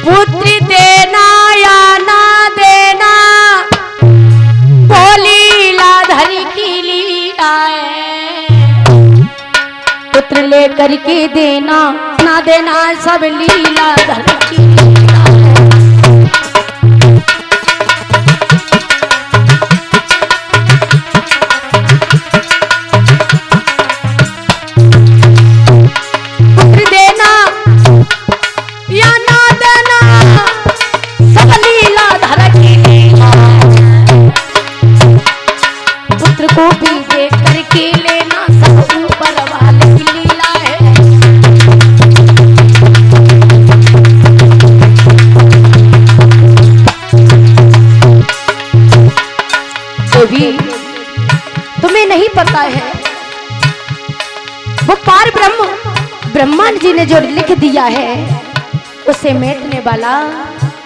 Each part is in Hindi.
पुत्र देना या ना देना वो लीलाधर की लीला है। पुत्र लेकर के देना ना देना सब लीलाधर की लीला है। पुत्र देना या ना देना सब लीलाधर की लीला है। पुत्र को भी दे करके लेना सब ऊपर वाले की लीला है। तो भी तुम्हें नहीं पता है वो पार ब्रह्म ब्रह्मा जी ने जो लिख दिया है उसे मेटने वाला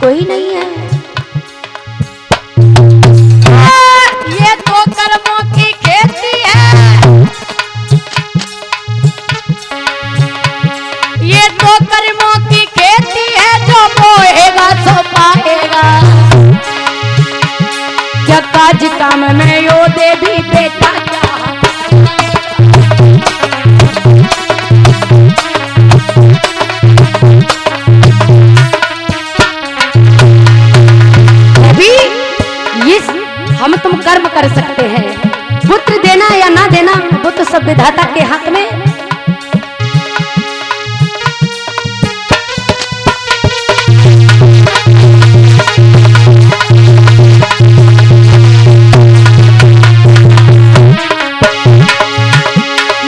कोई नहीं है। ये तो कर्मों की खेती है, ये तो कर्मों की खेती है, जो बोएगा सो पाएगा। क्या काज काम में यो देवी बेटा क्या हम तुम कर्म कर सकते हैं। पुत्र देना या ना देना वो तो सब विधाता के हाथ में।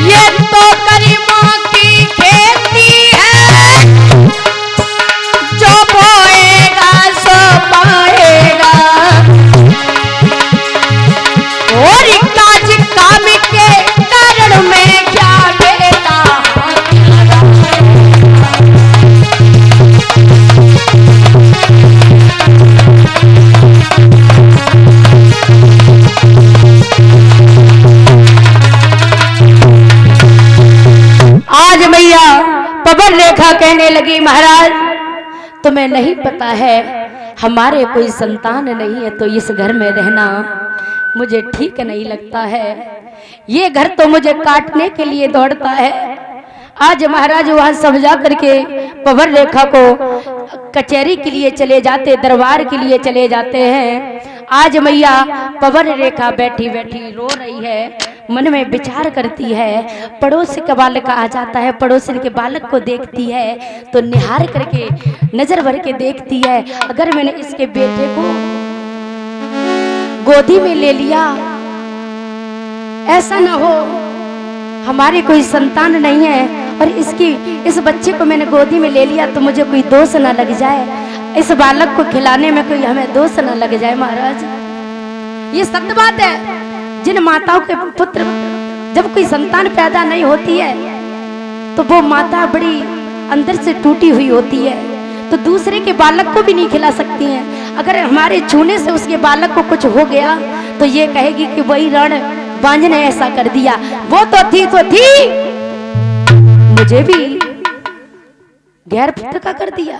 ये तो कर्मों की खेती है, जो बोएगा सो पाएगा। और काज काम के कारण में क्या बेटा आज मैया पवन रेखा कहने लगी, महाराज तुम्हें नहीं पता है हमारे कोई संतान नहीं है तो इस घर में रहना मुझे ठीक नहीं लगता है। ये घर तो मुझे काटने के लिए दौड़ता है। आज महाराज वहां समझा करके पवन रेखा को कचहरी के लिए चले जाते, दरबार के लिए चले जाते हैं। आज मैया पवन रेखा बैठी बैठी रो रही है, मन में विचार करती है। पड़ोस का बालक आ जाता है, पड़ोसन के बालक को देखती है तो निहार करके नजर भर के देखती है, अगर मैंने इसके बेटे को गोदी में ले लिया, ऐसा ना हो हमारे कोई संतान नहीं है और इस बच्चे को मैंने गोदी में ले लिया तो मुझे कोई दोष ना लग जाए, इस बालक को खिलाने में कोई हमें दोष ना लग जाए। महाराज ये सत्य बात है। जिन माताओं के पुत्र जब कोई संतान पैदा नहीं होती है तो वो माता बड़ी अंदर से टूटी हुई होती है, तो दूसरे के बालक को भी नहीं खिला सकती हैं। अगर हमारे छूने से उसके बालक को कुछ हो गया तो ये कहेगी कि वही रण बांझ ने ऐसा कर दिया, वो तो थी मुझे भी गैर पुत्र का कर दिया।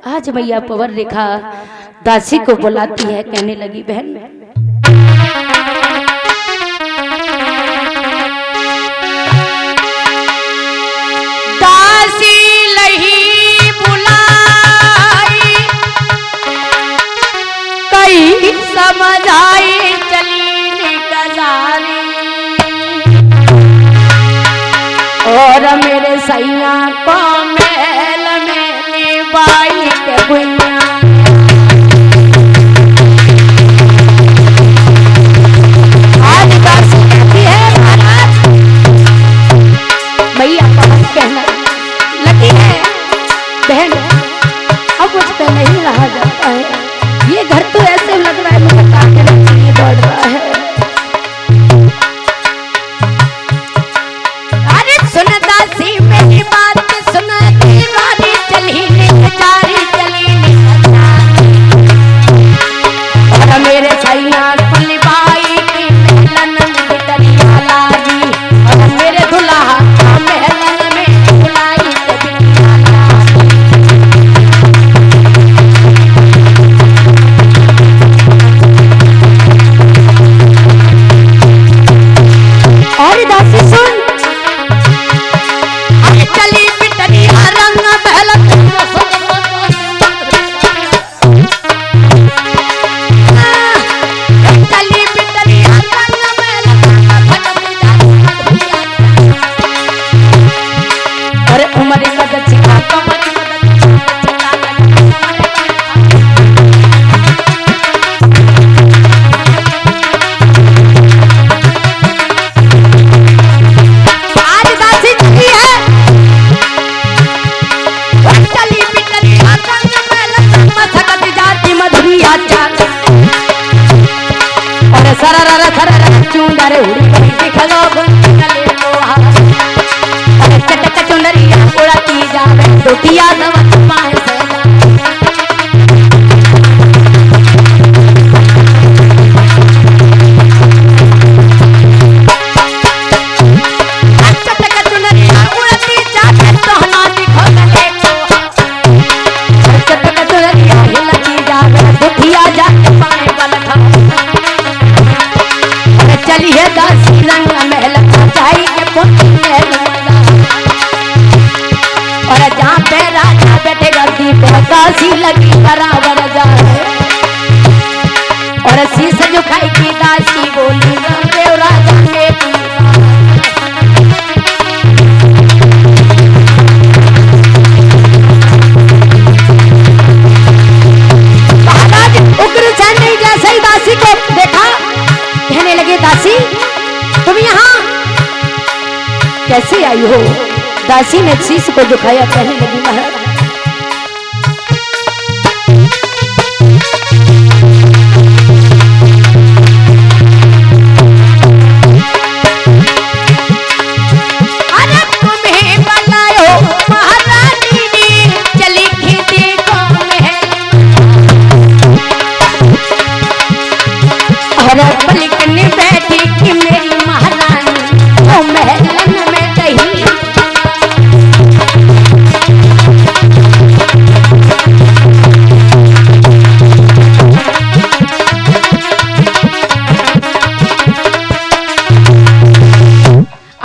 आज मैया पवन रेखा दासी को बुलाती है, कहने लगी, बहन दासी लही बुलाई, कई समझ आई चली निकजानी, और मेरे सैया को महल में निभाई के गुइया। आज दासी कहती है, महाराज मैया पवन कहना लगी है, बहन अब मुझ पे नहीं रहा जाता है, ये घर तो ऐसे लग रहा है मुझे काटने के लिए दौड़ रहा है। अरे सुन दासी मेरी बात, सुन मेरी बात, कमर का दक्षिणा कमर चुंदर उड़ी दिखलो गले लोहा अरे चटक चुंदरिया उड़ती जावे दुटिया नमक पाए से चटक चुंदरिया उड़ती जावे सोहना दिखो गले लोहा चटक चुंदरिया हिलती जावे दुटिया जाके पाए बलखा चली है दासी रंग महल चाही के महल और जहाँ पे राजा बैठे गद्दी पे दासी लगी बराबर जाए और शीश झुकाई की दासी बोली देव राजा के महाराज उग्रसेन ने जैसे ही दासी को देखा कहने लगे दासी तुम यहाँ कैसे आई हो? दासी ने शीश को दिखाया कहने लगी महाराज अरे तुम्हें बुलायो महारानी ने चली खेती को महल अरे पलकने बैठी कि मेरी महारानी तो महलन में कहीं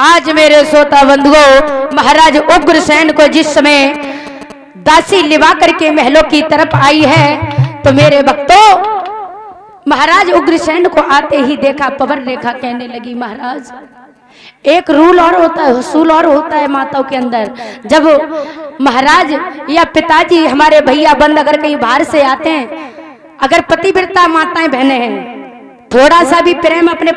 आज मेरे श्रोता बंधुओं महाराज उग्रसेन को जिस समय दासी लिवा करके महलों की तरफ आई है तो मेरे भक्तों महाराज उग्रसेन को आते ही देखा पवन रेखा कहने लगी महाराज एक रूल और होता है उसूल और होता है माताओं के अंदर जब महाराज या पिताजी हमारे भैया बंद अगर कहीं बाहर से आते हैं अगर पतिव्रता माताएं बहनें हैं थोड़ा सा भी प्रेम अपने